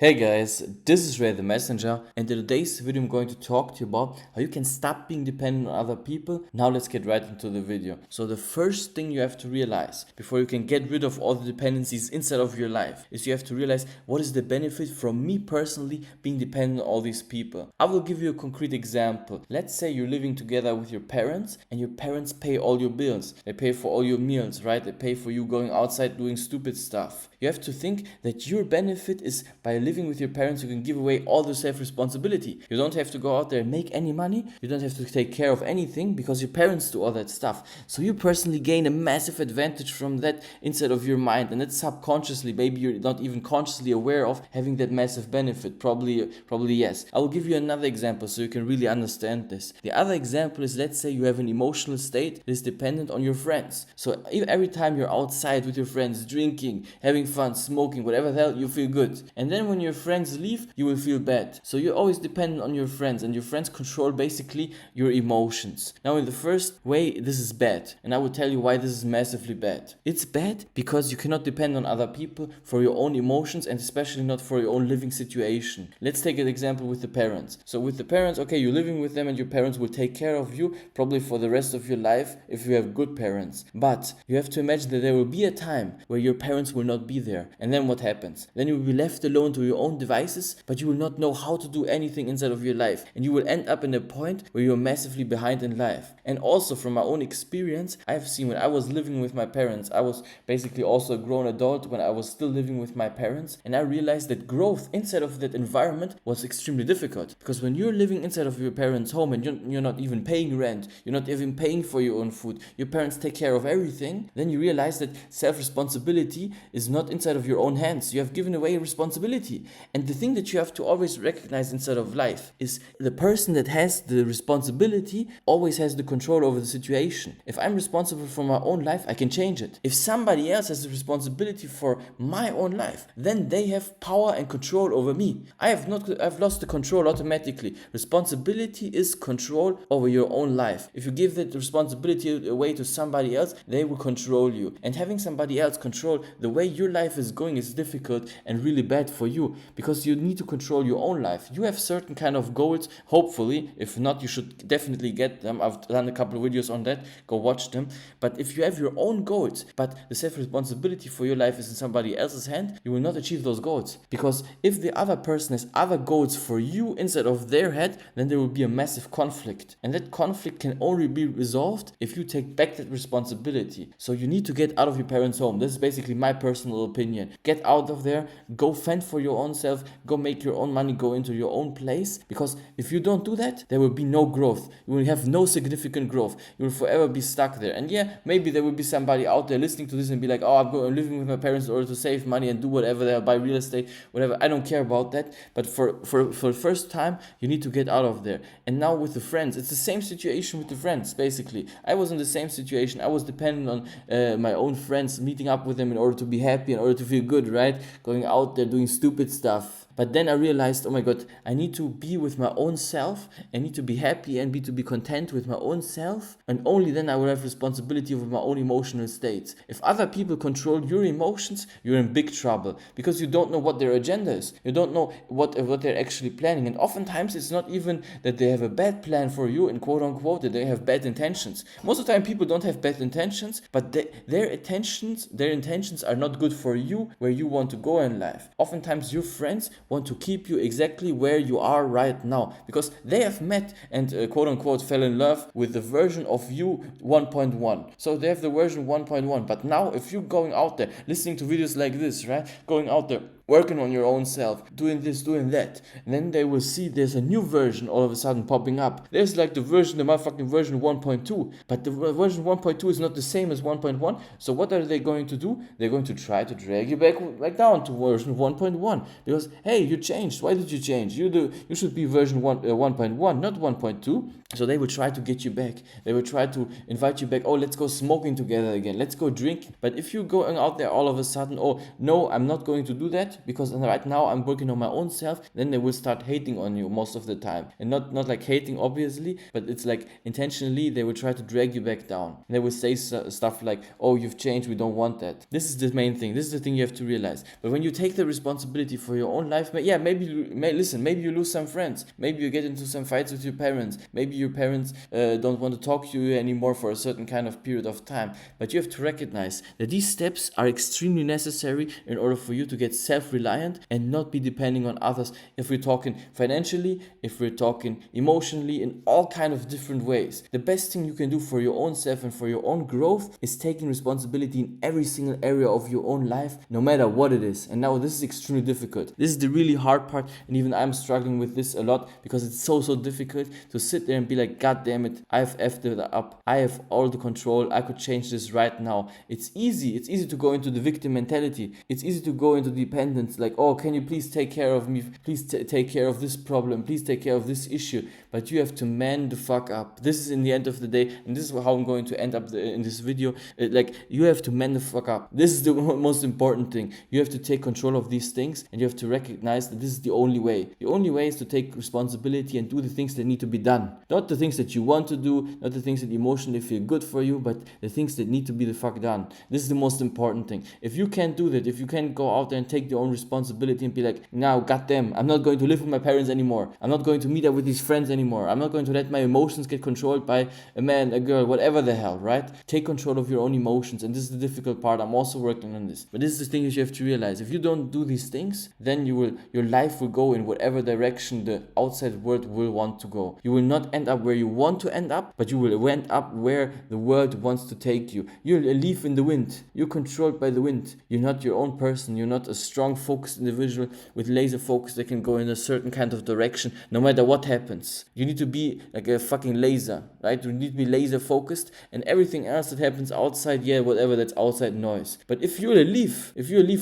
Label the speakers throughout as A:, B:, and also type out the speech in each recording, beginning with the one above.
A: Hey guys, this is Ray the Messenger, and in today's video I'm going to talk to you about how you can stop being dependent on other people. Now let's get right into the video. So the first thing you have to realize before you can get rid of all the dependencies inside of your life is you have to realize what is the benefit from me personally being dependent on all these people. I will give you a concrete example. Let's say you're living together with your parents and your parents pay all your bills. They pay for all your meals, right? They pay for you going outside doing stupid stuff. You have to think that your benefit is by living with your parents, you can give away all the self-responsibility. You don't have to go out there and make any money. You don't have to take care of anything because your parents do all that stuff. So you personally gain a massive advantage from that inside of your mind, and that's subconsciously, maybe you're not even consciously aware of having that massive benefit. Probably yes. I will give you another example so you can really understand this. The other example is, let's say you have an emotional state that is dependent on your friends. So every time you're outside with your friends, drinking, having fun, smoking, whatever the hell, you feel good. And then when your friends leave, you will feel bad. So you're always dependent on your friends, and your friends control basically your emotions. Now, in the first way, this is bad, and I will tell you why this is massively bad. It's bad because you cannot depend on other people for your own emotions, and especially not for your own living situation. Let's take an example with the parents. So with the parents, okay, you're living with them and your parents will take care of you probably for the rest of your life if you have good parents. But you have to imagine that there will be a time where your parents will not be there. And then what happens? Then you will be left alone to your own devices, but you will not know how to do anything inside of your life. And you will end up in a point where you're massively behind in life. And also from my own experience, I've seen when I was living with my parents, I was basically also a grown adult when I was still living with my parents. And I realized that growth inside of that environment was extremely difficult. Because when you're living inside of your parents' home and you're not even paying rent, you're not even paying for your own food, your parents take care of everything, then you realize that self-responsibility is not inside of your own hands. You have given away responsibility. And the thing that you have to always recognize inside of life is the person that has the responsibility always has the control over the situation. If I'm responsible for my own life, I can change it. If somebody else has the responsibility for my own life, then they have power and control over me. I've lost the control automatically. Responsibility is control over your own life. If you give that responsibility away to somebody else, they will control you. And having somebody else control the way your life is going is difficult and really bad for you, because you need to control your own life. You have certain kind of goals, hopefully. If not, you should definitely get them. I've done a couple of videos on that, go watch them. But if you have your own goals, but the self-responsibility for your life is in somebody else's hand, you will not achieve those goals. Because if the other person has other goals for you instead of their head, then there will be a massive conflict. And that conflict can only be resolved if you take back that responsibility. So you need to get out of your parents' home. This is basically my personal opinion. Get out of there, go fend for your own self, go make your own money, go into your own place. Because if you don't do that, there will be no growth. You will have no significant growth. You will forever be stuck there. And yeah, maybe there will be somebody out there listening to this and be like, oh, I'm living with my parents in order to save money and do whatever, they'll buy real estate, whatever. I don't care about that. But for the first time, you need to get out of there. And now with the friends, it's the same situation with the friends, basically. I was in the same situation. I was dependent on my own friends, meeting up with them in order to be happy, in order to feel good, right? Going out there doing stupid stuff. But then I realized, oh my God, I need to be with my own self. I need to be happy and be content with my own self. And only then I will have responsibility over my own emotional states. If other people control your emotions, you're in big trouble, because you don't know what their agenda is. You don't know what they're actually planning. And oftentimes it's not even that they have a bad plan for you, in quote unquote, that they have bad intentions. Most of the time people don't have bad intentions, but their intentions are not good for you, where you want to go in life. Oftentimes your friends want to keep you exactly where you are right now, because they have met and quote unquote fell in love with the version of you 1.1. So they have the version 1.1. But now if you're going out there listening to videos like this, right, going out there working on your own self, doing this, doing that, and then they will see there's a new version all of a sudden popping up. There's like the motherfucking version 1.2, but the version 1.2 is not the same as 1.1. So what are they going to do? They're going to try to drag you back down to version 1.1, because hey, you changed. Why did you change? You should be version 1.1, not 1.2. So they will try to get you back. They will try to invite you back. Oh, let's go smoking together again. Let's go drink. But if you're going out there all of a sudden, oh no, I'm not going to do that, because right now I'm working on my own self, then they will start hating on you most of the time. And not like hating obviously, but it's like intentionally they will try to drag you back down. And they will say stuff like, oh, you've changed, we don't want that. This is the main thing. This is the thing you have to realize. But when you take the responsibility for your own life, maybe you lose some friends. Maybe you get into some fights with your parents. Maybe your parents don't want to talk to you anymore for a certain kind of period of time. But you have to recognize that these steps are extremely necessary in order for you to get self-reliant and not be depending on others. If we're talking financially, if we're talking emotionally, in all kind of different ways. The best thing you can do for your own self and for your own growth is taking responsibility in every single area of your own life, no matter what it is. And now this is extremely difficult. This is the really hard part, and even I'm struggling with this a lot because it's so difficult to sit there and be like, God damn it, I've effed it up. I have all the control. I could change this right now. It's easy to go into the victim mentality. It's easy to go into dependence, like, oh, can you please take care of me? Please take care of this problem. Please take care of this issue. But you have to man the fuck up. This is in the end of the day, and this is how I'm going to end up in this video. Like, you have to man the fuck up. This is the most important thing. You have to take control of these things, and you have to recognize that this is the only way. The only way is to take responsibility and do the things that need to be done. Not the things that you want to do, not the things that emotionally feel good for you, but the things that need to be the fuck done. This is the most important thing. If you can't do that, if you can't go out there and take your own responsibility and be like, now, goddamn, I'm not going to live with my parents anymore. I'm not going to meet up with these friends anymore. I'm not going to let my emotions get controlled by a man, a girl, whatever the hell, right? Take control of your own emotions, and this is the difficult part. I'm also working on this. But this is the thing that you have to realize. If you don't do these things, then your life will go in whatever direction the outside world will want to go. You will not end up where you want to end up, but you will end up where the world wants to take you. You're a leaf in the wind. You're controlled by the wind. You're not your own person. You're not a strong, focused individual with laser focus that can go in a certain kind of direction no matter what happens. You need to be like a fucking laser, right? You need to be laser focused, and everything else that happens outside, whatever, that's outside noise. But if you're a leaf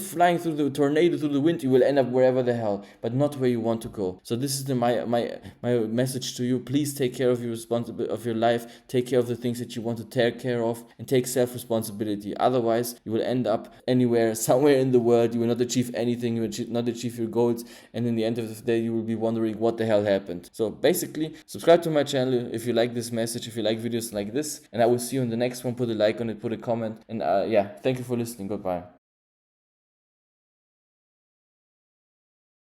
A: flying through the tornado, through the wind, you will end up wherever the hell, but not where you want to go. So this is my message to you. Please take care of your responsibility of your life. Take care of the things that you want to take care of, and take self-responsibility. Otherwise, you will end up anywhere, somewhere in the world. You will not achieve anything. You will not achieve your goals, and in the end of the day, you will be wondering what the hell happened. So basically, subscribe to my channel if you like this message, if you like videos like this, and I will see you in the next one. Put a like on it, put a comment, and thank you for listening. Goodbye.